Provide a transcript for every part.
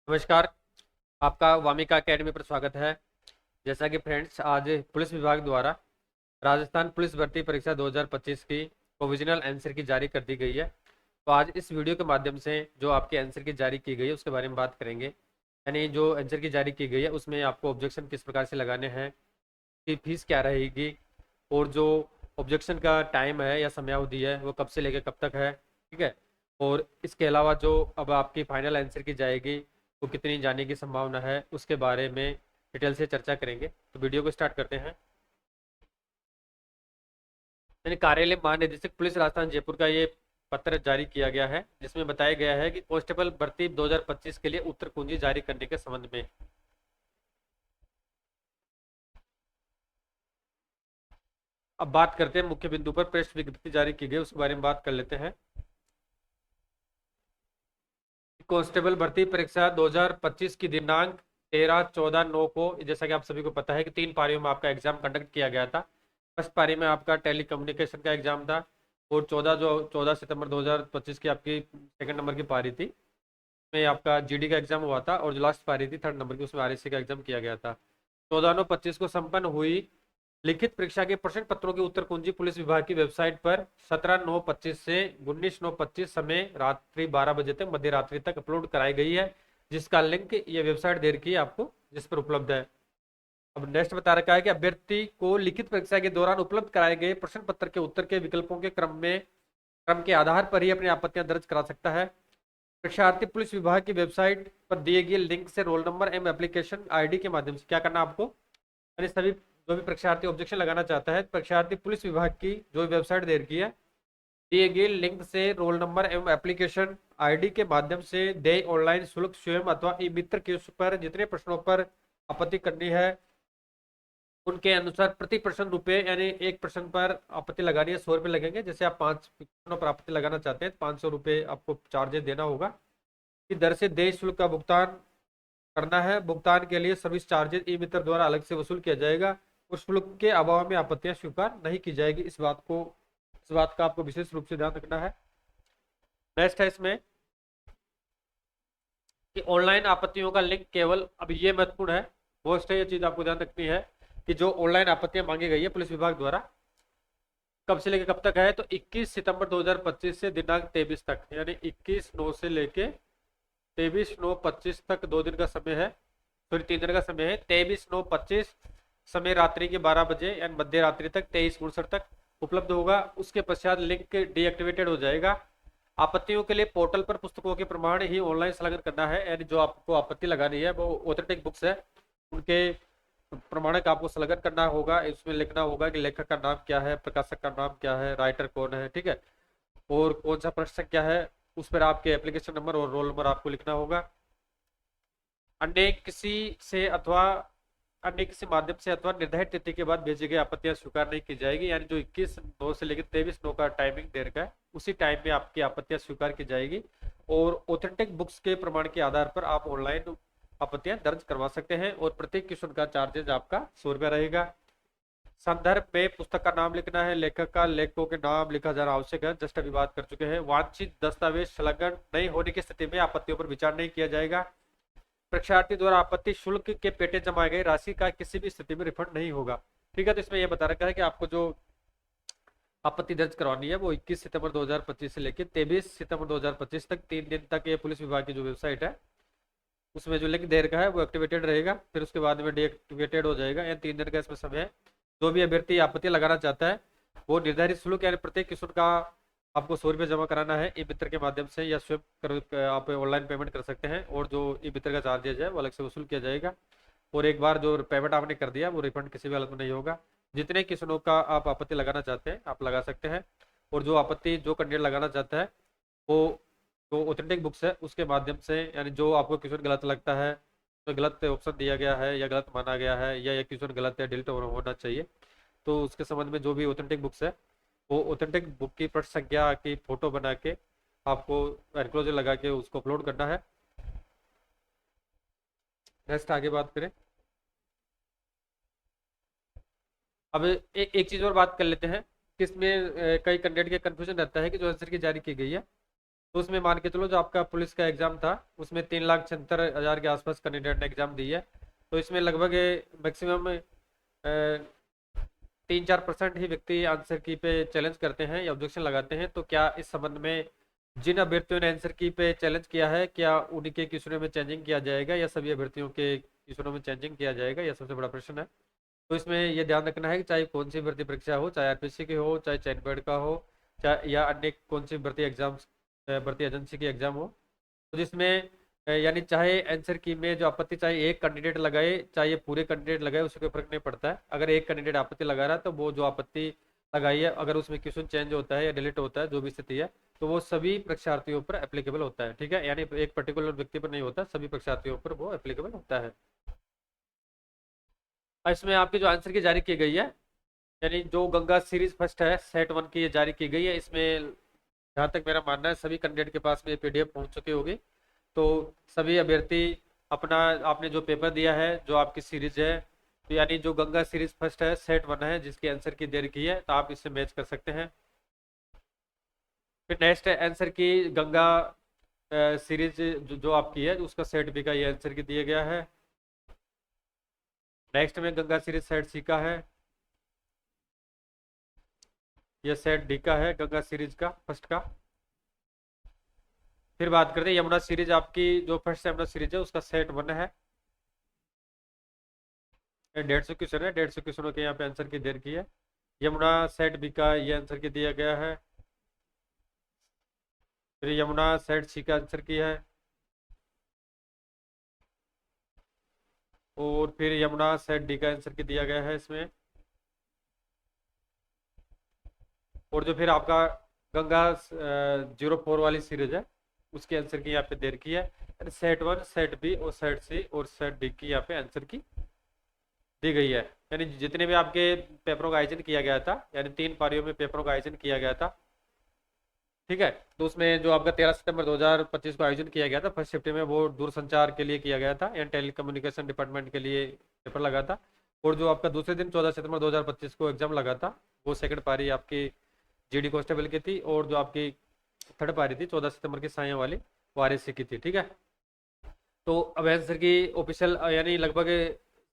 नमस्कार। आपका वामिका एकेडमी पर स्वागत है। जैसा कि फ्रेंड्स, आज पुलिस विभाग द्वारा राजस्थान पुलिस भर्ती परीक्षा 2025 की प्रोविजनल आंसर की जारी कर दी गई है। तो आज इस वीडियो के माध्यम से जो आपके आंसर की जारी की गई है उसके बारे में बात करेंगे। यानी जो आंसर की जारी की गई है उसमें आपको ऑब्जेक्शन किस प्रकार से लगाने हैं, की फीस क्या रहेगी, और जो ऑब्जेक्शन का टाइम है या समयावधि है वो कब से लेकर कब तक है। ठीक है। और इसके अलावा जो अब आपकी फाइनल आंसर की जाएगी वो कितनी जाने की संभावना है उसके बारे में डिटेल से चर्चा करेंगे। तो वीडियो को स्टार्ट करते हैं। यानी कार्यालय महानिदेशक पुलिस राजस्थान जयपुर का ये पत्र जारी किया गया है जिसमें बताया गया है कि कांस्टेबल भर्ती 2025 के लिए उत्तर कुंजी जारी करने के संबंध में। अब बात करते हैं मुख्य बिंदु पर प्रेस विज्ञप्ति जारी की गई उसके बारे में बात कर लेते हैं। कांस्टेबल भर्ती परीक्षा 2025 की दिनांक 13, 14, 9 को, जैसा कि आप सभी को पता है कि 3 पारियों में आपका एग्जाम कंडक्ट किया गया था। फर्स्ट पारी में आपका टेली कम्युनिकेशन का एग्जाम था, और 14 सितंबर 2025 की आपकी सेकंड नंबर की पारी थी, में आपका जीडी का एग्जाम हुआ था। और जो लास्ट पारी थी 3 नंबर की, उसमें आरएससी का एग्जाम किया गया था। 14/9/25 को संपन्न हुई लिखित परीक्षा के प्रश्न पत्रों की उत्तर कुंजी पुलिस विभाग की वेबसाइट पर 17/9/25 से 19/9/25 समय रात्रि 12 बजे तक, मध्य रात्रि तक अपलोड कराई गई है, जिसका लिंक ये वेबसाइट दे रखी है आपको, जिस पर उपलब्ध है। अब नेक्स्ट बता रखा है कि अभ्यर्थी को लिखित परीक्षा के दौरान उपलब्ध कराए गए प्रश्न पत्र के उत्तर के विकल्पों के क्रम के आधार पर ही अपनी आपत्तियां दर्ज करा सकता है। परीक्षार्थी पुलिस विभाग की वेबसाइट पर दिए गए लिंक से रोल नंबर एवं एप्लीकेशन आईडी के माध्यम से क्या करना आपको, यानी सभी जो भी परीक्षार्थी ऑब्जेक्शन लगाना चाहता है, परीक्षार्थी पुलिस विभाग की जो वेबसाइट दे रखी है, दिए गए लिंक से रोल नंबर एवं एप्लीकेशन आईडी के माध्यम से दे ऑनलाइन शुल्क स्वयं अथवा ई मित्र के उस पर जितने प्रश्नों पर आपत्ति करनी है उनके अनुसार प्रति प्रश्न रुपये, यानी एक प्रश्न पर आपत्ति लगानी है 100 रुपये लगेंगे। जैसे आप 5 प्रश्नों पर आपत्ति लगाना चाहते हैं 500 रुपये आपको चार्जेस देना होगा। इस दर से देय शुल्क का भुगतान करना है। भुगतान के लिए सर्विस चार्जेस ई मित्र द्वारा अलग से वसूल किया जाएगा। उस शुल्क के अभाव में आपत्तियां स्वीकार नहीं की जाएगी। इस बात का आपको विशेष रूप से ध्यान रखना है। नेक्स्ट है इसमें कि ऑनलाइन आपत्तियों का लिंक केवल, अब ये महत्वपूर्ण है, मोस्ट है, ये चीज आपको ध्यान रखनी है कि जो ऑनलाइन आपत्तियां मांगी गई है पुलिस विभाग द्वारा, कब से लेकर कब तक है, तो 21 सितंबर 2025 से दिनांक 23 तक, यानी 21/9 से लेके 23/9/25 तक 2 दिन का समय है, सॉरी 3 दिन का समय है। 23/9/25 समय रात्रि के 12 बजे यानी मध्य रात्रि तक 23:59 तक उपलब्ध होगा। उसके पश्चात लिंक डीएक्टिवेटेड हो जाएगा। आपत्तियों के लिए पोर्टल पर पुस्तकों के प्रमाण ही ऑनलाइन संलग्न करना है, यानी जो आपको आपत्ति लगानी है वो ऑथेंटिक बुक्स है, उनके प्रमाणक आपको संलग्न करना होगा। इसमें लिखना होगा कि लेखक का नाम क्या है, प्रकाशक का नाम क्या है, राइटर कौन है, ठीक है, और कौन सा प्रश्न क्या है, उस पर आपके एप्लीकेशन नंबर और रोल नंबर आपको लिखना होगा। अन्य किसी से अथवा अन्य किसी माध्यम से अथवा निर्धारित तिथि के बाद भेजी गई आपत्तियां स्वीकार नहीं की जाएगी, यानी जो 21/9 से लेकर 23/9 का टाइमिंग दे रखा है उसी टाइम में आपकी आपत्तियां स्वीकार की जाएगी। और ऑथेंटिक बुक्स के प्रमाण के आधार पर आप ऑनलाइन आपत्तियां दर्ज करवा सकते हैं, और प्रत्येक क्वेश्चन का चार्जेज आपका 100 रुपया रहेगा। संदर्भ में पुस्तक का नाम लिखना है, लेखक का, लेखकों के नाम लिखा जाना आवश्यक है, जस्ट अभी बात कर चुके हैं। वांछित दस्तावेज संलग्न नहीं होने की स्थिति में आपत्तियों पर विचार नहीं किया जाएगा। परीक्षार्थी द्वारा आपत्ति शुल्क के पेटे जमाए गए राशि का किसी भी स्थिति में रिफंड नहीं होगा। ठीक है, तो इसमें यह बता रखा है कि आपको जो आपत्ति दर्ज करवानी है वो 21 सितंबर 2025 से लेकर 23 सितंबर 2025 तक, 3 दिन तक ये पुलिस विभाग की जो वेबसाइट है उसमें जो लिंक दे रखा है वो एक्टिवेटेड रहेगा, फिर उसके बाद में डीएक्टिवेटेड हो जाएगा। यानी 3 दिन का इसमें समय है। जो भी अभ्यर्थी आपत्ति लगाना चाहता है वो निर्धारित शुल्क यानी प्रत्येक क्वेश्चन का आपको 100 रुपये जमा कराना है ई मित्र के माध्यम से, या स्वयं आप ऑनलाइन पेमेंट कर सकते हैं, और जो ई मित्र का चार्जेज है वो अलग से वसूल किया जाएगा। और एक बार जो पेमेंट आपने कर दिया वो रिफंड किसी भी हालत में नहीं होगा। जितने क्वेश्चनों का आप आपत्ति लगाना चाहते हैं आप लगा सकते हैं, और जो आपत्ति जो कैंडिडेट लगाना चाहता है वो जो ऑथेंटिक बुक्स है उसके माध्यम से, यानी जो आपको क्वेश्चन गलत लगता है, तो गलत ऑप्शन दिया गया है या गलत माना गया है या ये क्वेश्चन गलत है, डिलीट होना चाहिए, तो उसके संबंध में जो भी ऑथेंटिक बुक्स है वो ऑथेंटिक बुक की पृष्ठ संख्या की फोटो बना के आपको एनक्लोजर लगा के उसको अपलोड करना है। नेक्स्ट आगे बात करें। अब एक चीज और बात कर लेते हैं कि इसमें कई कैंडिडेट के कंफ्यूजन रहता है कि जो आंसर की जारी की गई है तो उसमें मान के चलो जो आपका पुलिस का एग्जाम था उसमें 3,76,000 के आसपास कैंडिडेट ने एग्जाम दी है। तो इसमें लगभग मैक्सिमम 3-4% ही व्यक्ति आंसर की पे चैलेंज करते हैं या ऑब्जेक्शन लगाते हैं। तो क्या इस संबंध में जिन अभ्यर्थियों ने आंसर की पे चैलेंज किया है, क्या उनके क्वेश्चनों में चेंजिंग किया जाएगा या सभी अभ्यर्थियों के क्वेश्चनों में चेंजिंग किया जाएगा, यह सबसे बड़ा प्रश्न है। तो इसमें यह ध्यान रखना है कि चाहे कौन सी भर्ती परीक्षा हो, चाहे आरपीसी की हो, चाहे चैन पैड का हो, चाहे या अन्य कौन सी भर्ती एग्जाम्स भर्ती एजेंसी की एग्जाम हो, तो जिसमें यानी चाहे आंसर की में जो आपत्ति चाहे एक कैंडिडेट लगाए चाहे पूरे कैंडिडेट लगाए, उससे कोई फर्क नहीं पड़ता है। अगर एक कैंडिडेट आपत्ति लगा रहा है तो वो जो आपत्ति लगाई है अगर उसमें क्वेश्चन चेंज होता है या डिलीट होता है, जो भी स्थिति है, तो वो सभी परीक्षार्थियों पर एप्लीकेबल होता है। ठीक है, यानी एक पर्टिकुलर व्यक्ति पर नहीं होता, सभी परीक्षार्थियों पर वो एप्लीकेबल होता है। इसमें आपकी जो आंसर की जारी की गई है, यानी जो गंगा सीरीज फर्स्ट है सेट 1 की ये जारी की गई है। इसमें जहाँ तक मेरा मानना है सभी कैंडिडेट के पास में पीडीएफ पहुंच चुकी होगी। तो सभी अभ्यर्थी अपना आपने जो पेपर दिया है जो आपकी सीरीज है, तो यानी जो गंगा सीरीज फर्स्ट है सेट 1 है जिसकी आंसर की देर की है, तो आप इससे मैच कर सकते हैं। फिर नेक्स्ट है आंसर की गंगा सीरीज जो आपकी है उसका सेट बी का ये आंसर की दिया गया है। नेक्स्ट में गंगा सीरीज सेट सी का है, यह सेट डी का है गंगा सीरीज का फर्स्ट का। फिर बात करते हैं यमुना सीरीज, आपकी जो फर्स्ट यमुना सीरीज है उसका सेट 1 है। 150 क्वेश्चन है, 150 क्वेश्चनों के यहाँ पे आंसर की देर की है। यमुना सेट बी का ये आंसर की दिया गया है। फिर यमुना सेट सी का आंसर की है, और फिर यमुना सेट डी का आंसर की दिया गया है इसमें। और जो फिर आपका गंगा 04 वाली सीरीज है उसके आंसर की यहाँ पे देर की है। सेट 1 सेट बी और सेट सी और सेट डी की यहाँ पे आंसर की दी गई है। यानी जितने भी आपके पेपरों का आयोजन किया गया था, यानी 3 पारियों में पेपरों का आयोजन किया गया था, ठीक है, तो उसमें जो आपका 13 सितंबर 2025 को आयोजन किया गया था फर्स्ट शिफ्ट में, वो दूरसंचार के लिए किया गया था, यानी टेली कम्युनिकेशन डिपार्टमेंट के लिए पेपर लगा था। और जो आपका दूसरे दिन 14 सितंबर 2025 को एग्जाम लगा था वो सेकंड पारी आपकी जीडी कांस्टेबल की थी, और जो आपकी थर्ड पारी थी 14 सितंबर की साया वाली वो आरएससी की थी। ठीक है, तो अब आंसर की ऑफिशियल यानी लगभग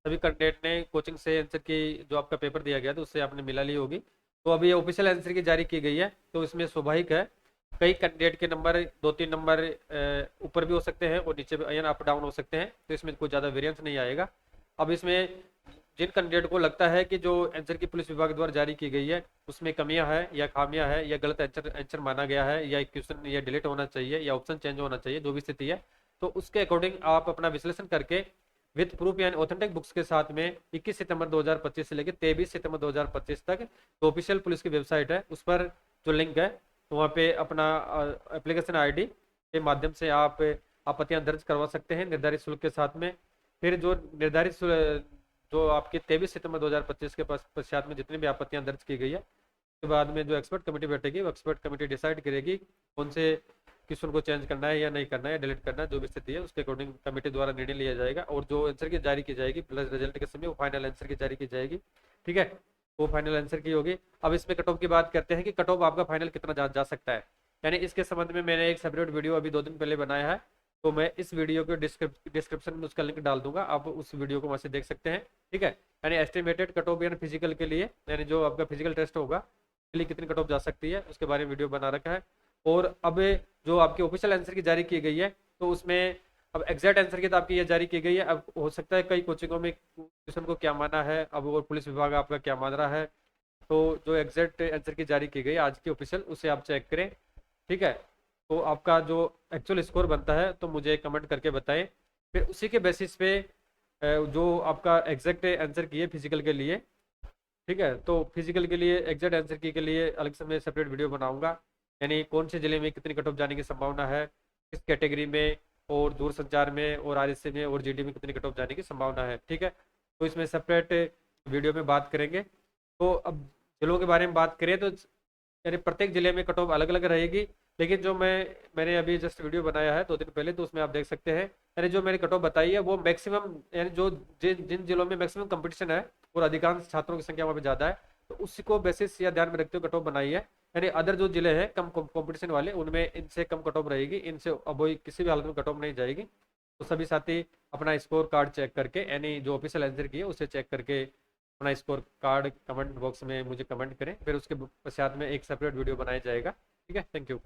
सभी कैंडिडेट ने कोचिंग से आंसर की जो आपका पेपर दिया गया था उससे आपने मिला ली होगी। तो अभी ये ऑफिशियल आंसर की जारी की गई है, तो इसमें स्वाभाविक है कई कैंडिडेट के नंबर 2-3 नंबर ऊपर भी हो सकते हैं और नीचे भी अप डाउन हो सकते हैं, तो इसमें कोई ज़्यादा वेरिएंस नहीं आएगा। अब इसमें जिन कैंडिडेट को लगता है कि जो आंसर की पुलिस विभाग द्वारा जारी की गई है उसमें कमियां है या खामियां है या गलत आंसर माना गया है या क्वेश्चन या डिलीट होना चाहिए या ऑप्शन चेंज होना चाहिए, जो भी स्थिति है, तो उसके अकॉर्डिंग आप अपना विश्लेषण करके विथ प्रूफ यानी ऑथेंटिक बुक्स के साथ में 21 सितंबर 2025 से लेकर 23 सितंबर 2025 तक तो ऑफिशियल पुलिस की वेबसाइट है उस पर जो लिंक है, तो वहाँ पे अपना एप्लीकेशन आईडी के माध्यम से आप आपत्तियां दर्ज करवा सकते हैं निर्धारित शुल्क के साथ में। फिर जो निर्धारित जो आपके 23 सितंबर 2025 के पश्चात में जितनी भी आपत्तियां दर्ज की गई है उसके बाद में जो एक्सपर्ट कमेटी बैठेगी वो एक्सपर्ट कमेटी डिसाइड करेगी कौन से क्वेश्चन को चेंज करना है या नहीं करना है, डिलीट करना है, जो भी स्थिति है उसके अकॉर्डिंग कमेटी द्वारा निर्णय लिया जाएगा। और जो आंसर की जारी की जाएगी प्लस रिजल्ट के समय वो फाइनल आंसर की जारी की जाएगी। ठीक है, वो फाइनल आंसर की होगी। अब इसमें कट ऑफ की बात करते हैं कि कट ऑफ आपका फाइनल कितना जा सकता है, यानी इसके संबंध में मैंने एक सेपरेट वीडियो अभी 2 दिन पहले बनाया है, तो मैं इस वीडियो के डिस्क्रिप्शन में उसका लिंक डाल दूंगा, आप उस वीडियो को वहां से देख सकते हैं। ठीक है, यानी एस्टिमेटेड कट ऑफ यानी फिजिकल के लिए, यानी जो आपका फिजिकल टेस्ट होगा के लिए कितनी कट ऑफ जा सकती है उसके बारे में वीडियो बना रखा है। और अब जो आपकी ऑफिशियल आंसर की जारी की गई है तो उसमें अब एग्जैक्ट आंसर की तो आपकी ये जारी की गई है। अब हो सकता है कई कोचिंगों में क्वेश्चन को क्या माना है, अब और पुलिस विभाग आपका क्या मान रहा है, तो जो एग्जैक्ट आंसर की जारी की गई आज की ऑफिशियल उसे आप चेक करें। ठीक है, तो आपका जो एक्चुअल स्कोर बनता है तो मुझे कमेंट करके बताएं, फिर उसी के बेसिस पे जो आपका एग्जैक्ट आंसर की है फिजिकल के लिए, ठीक है, तो फिजिकल के लिए एग्जैक्ट आंसर की के लिए अलग से मैं सेपरेट वीडियो बनाऊंगा, यानी कौन से जिले में कितनी कट ऑफ जाने की संभावना है, किस कैटेगरी में और दूरसंचार में और आरएससी में और जीडी में कितनी कट ऑफ जाने की संभावना है। ठीक है, तो इसमें सेपरेट वीडियो में बात करेंगे। तो अब जिलों के बारे में बात करें तो यानी प्रत्येक जिले में कट ऑफ अलग अलग रहेगी, लेकिन जो मैंने अभी जस्ट वीडियो बनाया है 2 दिन पहले, तो उसमें आप देख सकते हैं यानी जो मैंने कट ऑफ बताई है वो मैक्सिमम यानी जो जिन जिलों में मैक्सिमम कंपटीशन है और अधिकांश छात्रों की संख्या वहाँ पे ज़्यादा है तो उसी को बेसिस या ध्यान में रखते हुए कट ऑफ बनाई है। यानी अदर जो जिले हैं कम कंपटीशन वाले, उनमें इनसे कम कट ऑफ रहेगी, इनसे अब वही किसी भी हालत में कट ऑफ नहीं जाएगी। तो सभी साथी अपना स्कोर कार्ड चेक करके, यानी जो ऑफिशियल आंसर की है उसे चेक करके अपना स्कोर कार्ड कमेंट बॉक्स में मुझे कमेंट करें, फिर उसके पश्चात में एक सेपरेट वीडियो बनाया जाएगा। ठीक है, थैंक यू।